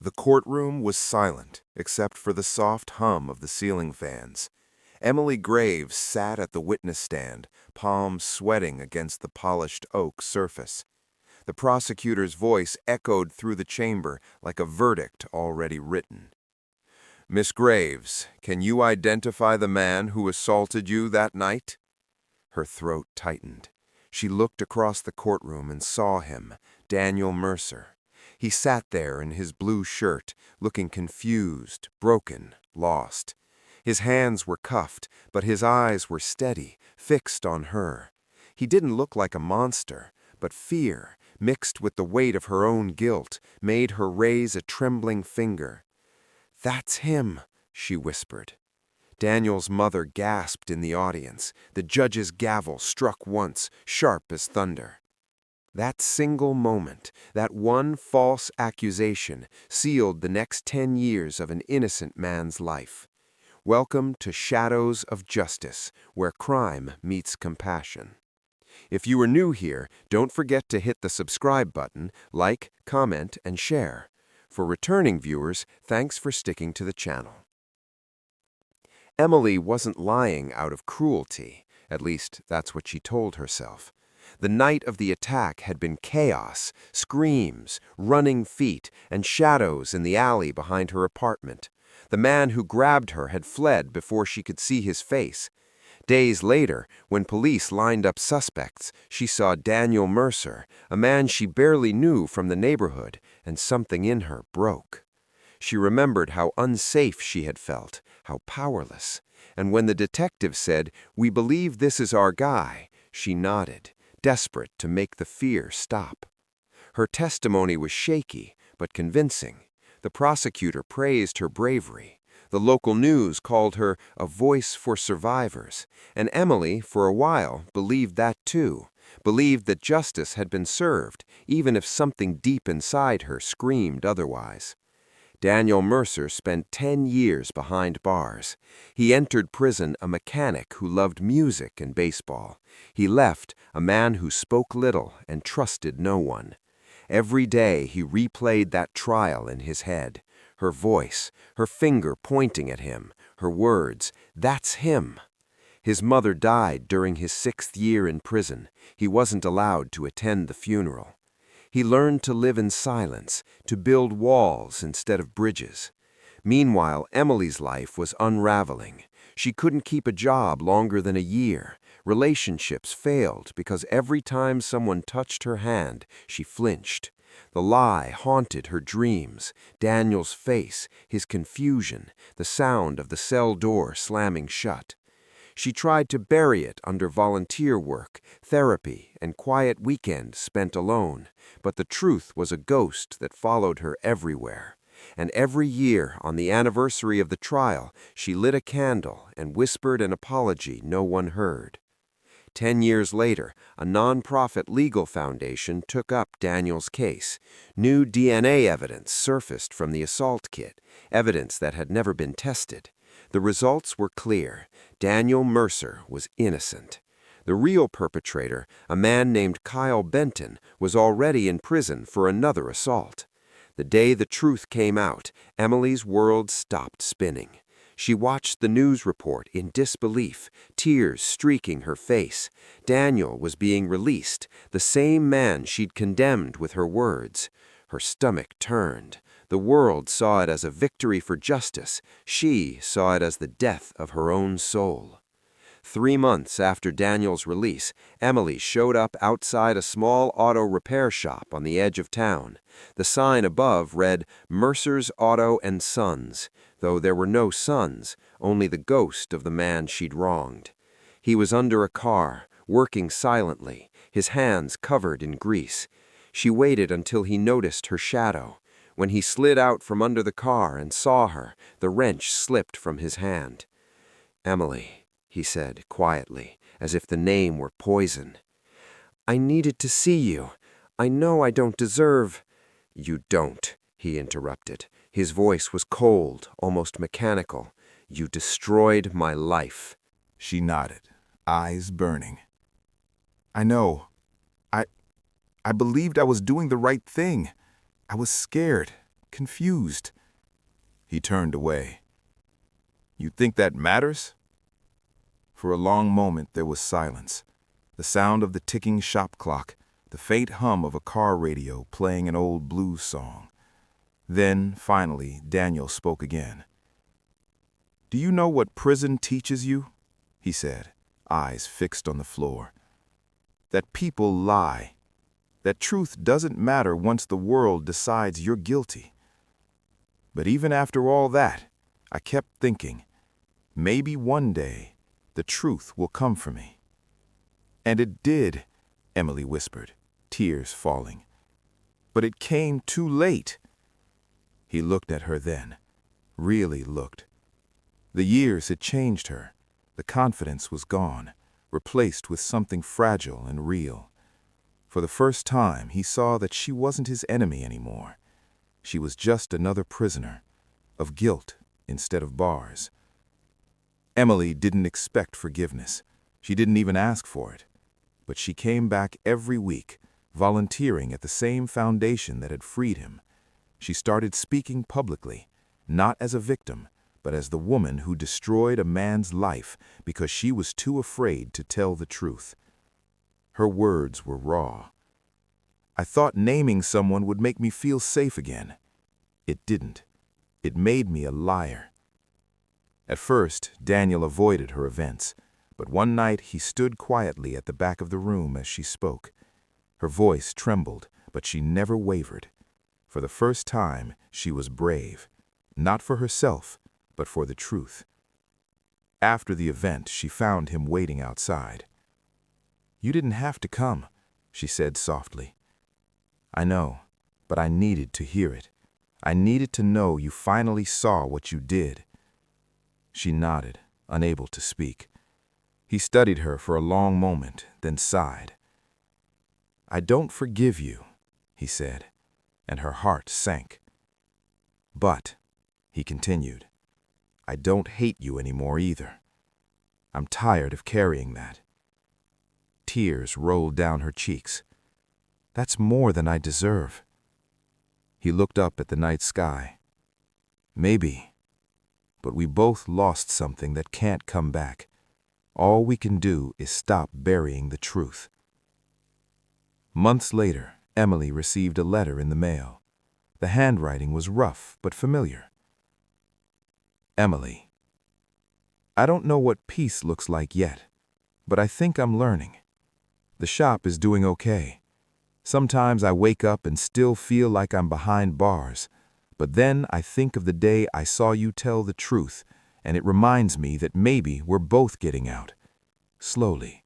The courtroom was silent, except for the soft hum of the ceiling fans. Emily Graves sat at the witness stand, palms sweating against the polished oak surface. The prosecutor's voice echoed through the chamber like a verdict already written. "Miss Graves, can you identify the man who assaulted you that night?" Her throat tightened. She looked across the courtroom and saw him, Daniel Mercer. He sat there in his blue shirt, looking confused, broken, lost. His hands were cuffed, but his eyes were steady, fixed on her. He didn't look like a monster, but fear, mixed with the weight of her own guilt, made her raise a trembling finger. "That's him," she whispered. Daniel's mother gasped in the audience. The judge's gavel struck once, sharp as thunder. That single moment, that one false accusation, sealed the next 10 years of an innocent man's life. Welcome to Shadows of Justice, where crime meets compassion. If you are new here, don't forget to hit the subscribe button, like, comment, and share. For returning viewers, thanks for sticking to the channel. Emily wasn't lying out of cruelty. At least, that's what she told herself. The night of the attack had been chaos, screams, running feet, and shadows in the alley behind her apartment. The man who grabbed her had fled before she could see his face. Days later, when police lined up suspects, she saw Daniel Mercer, a man she barely knew from the neighborhood, and something in her broke. She remembered how unsafe she had felt, how powerless. And when the detective said, "We believe this is our guy," she nodded, desperate to make the fear stop. Her testimony was shaky, but convincing. The prosecutor praised her bravery. The local news called her a voice for survivors, and Emily, for a while, believed that too, believed that justice had been served, even if something deep inside her screamed otherwise. Daniel Mercer spent 10 years behind bars. He entered prison a mechanic who loved music and baseball. He left a man who spoke little and trusted no one. Every day he replayed that trial in his head. Her voice, her finger pointing at him, her words, "That's him." His mother died during his 6th year in prison. He wasn't allowed to attend the funeral. He learned to live in silence, to build walls instead of bridges. Meanwhile, Emily's life was unraveling. She couldn't keep a job longer than a year. Relationships failed because every time someone touched her hand, she flinched. The lie haunted her dreams, Daniel's face, his confusion, the sound of the cell door slamming shut. She tried to bury it under volunteer work, therapy, and quiet weekends spent alone, but the truth was a ghost that followed her everywhere. And every year, on the anniversary of the trial, she lit a candle and whispered an apology no one heard. 10 years later, a nonprofit legal foundation took up Daniel's case. New DNA evidence surfaced from the assault kit, evidence that had never been tested. The results were clear. Daniel Mercer was innocent. The real perpetrator, a man named Kyle Benton, was already in prison for another assault. The day the truth came out, Emily's world stopped spinning. She watched the news report in disbelief, tears streaking her face. Daniel was being released, the same man she'd condemned with her words. Her stomach turned. The world saw it as a victory for justice. She saw it as the death of her own soul. 3 months after Daniel's release, Emily showed up outside a small auto repair shop on the edge of town. The sign above read, "Mercer's Auto and Sons," though there were no sons, only the ghost of the man she'd wronged. He was under a car, working silently, his hands covered in grease. She waited until he noticed her shadow. When he slid out from under the car and saw her, the wrench slipped from his hand. "Emily," he said quietly, as if the name were poison. "I needed to see you. I know I don't deserve—" "You don't," he interrupted. His voice was cold, almost mechanical. "You destroyed my life." She nodded, eyes burning. "I know. I believed I was doing the right thing. I was scared, confused. He turned away. "You think that matters?" For a long moment there was silence, the sound of the ticking shop clock, the faint hum of a car radio playing an old blues song. Then, finally, Daniel spoke again. "Do you know what prison teaches you?" he said, eyes fixed on the floor. "That people lie. That truth doesn't matter once the world decides you're guilty. But even after all that, I kept thinking, maybe one day the truth will come for me." "And it did," Emily whispered, tears falling. "But it came too late." He looked at her then, really looked. The years had changed her. The confidence was gone, replaced with something fragile and real. For the first time, he saw that she wasn't his enemy anymore. She was just another prisoner, of guilt instead of bars. Emily didn't expect forgiveness. She didn't even ask for it. But she came back every week, volunteering at the same foundation that had freed him. She started speaking publicly, not as a victim, but as the woman who destroyed a man's life because she was too afraid to tell the truth. Her words were raw. "I thought naming someone would make me feel safe again. It didn't. It made me a liar." At first, Daniel avoided her events, but one night he stood quietly at the back of the room as she spoke. Her voice trembled, but she never wavered. For the first time, she was brave, not for herself, but for the truth. After the event, she found him waiting outside. "You didn't have to come," she said softly. "I know, but I needed to hear it. I needed to know you finally saw what you did." She nodded, unable to speak. He studied her for a long moment, then sighed. "I don't forgive you," he said, and her heart sank. "But," he continued, "I don't hate you anymore either. I'm tired of carrying that." Tears rolled down her cheeks. "That's more than I deserve." He looked up at the night sky. "Maybe, but we both lost something that can't come back. All we can do is stop burying the truth." Months later, Emily received a letter in the mail. The handwriting was rough but familiar. "Emily, I don't know what peace looks like yet, but I think I'm learning. The shop is doing okay. Sometimes I wake up and still feel like I'm behind bars, but then I think of the day I saw you tell the truth, and it reminds me that maybe we're both getting out. Slowly.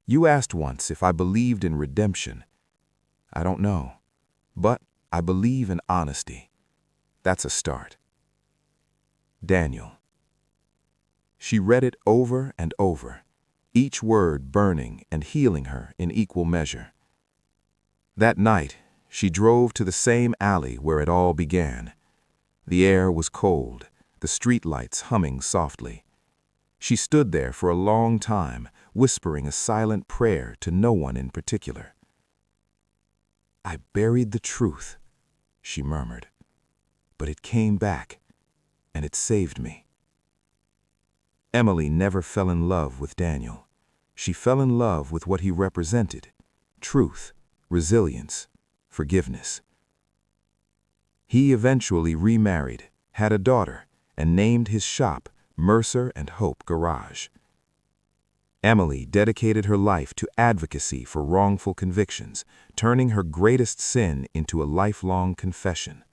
You asked once if I believed in redemption. I don't know, but I believe in honesty. That's a start. Daniel." She read it over and over, each word burning and healing her in equal measure. That night, she drove to the same alley where it all began. The air was cold, the streetlights humming softly. She stood there for a long time, whispering a silent prayer to no one in particular. "I buried the truth," she murmured, "but it came back, and it saved me." Emily never fell in love with Daniel. She fell in love with what he represented: truth, resilience, forgiveness. He eventually remarried, had a daughter, and named his shop Mercer and Hope Garage. Emily dedicated her life to advocacy for wrongful convictions, turning her greatest sin into a lifelong confession.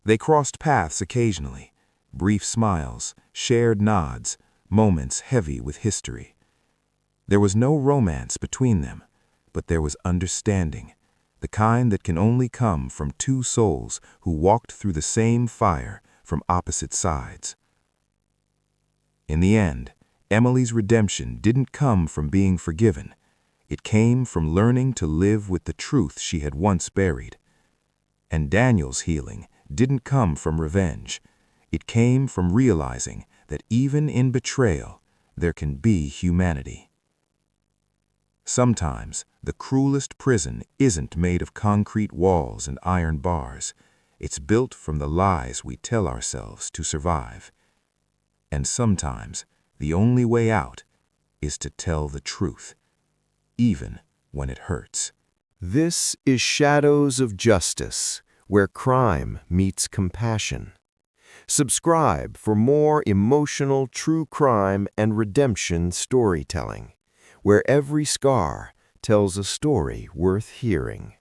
They crossed paths occasionally, brief smiles, shared nods, moments heavy with history. There was no romance between them, but there was understanding, the kind that can only come from two souls who walked through the same fire from opposite sides. In the end, Emily's redemption didn't come from being forgiven. It came from learning to live with the truth she had once buried. And Daniel's healing didn't come from revenge. It came from realizing that even in betrayal, there can be humanity. Sometimes, the cruelest prison isn't made of concrete walls and iron bars. It's built from the lies we tell ourselves to survive. And sometimes, the only way out is to tell the truth, even when it hurts. This is Shadows of Justice, where crime meets compassion. Subscribe for more emotional true crime and redemption storytelling, where every scar tells a story worth hearing.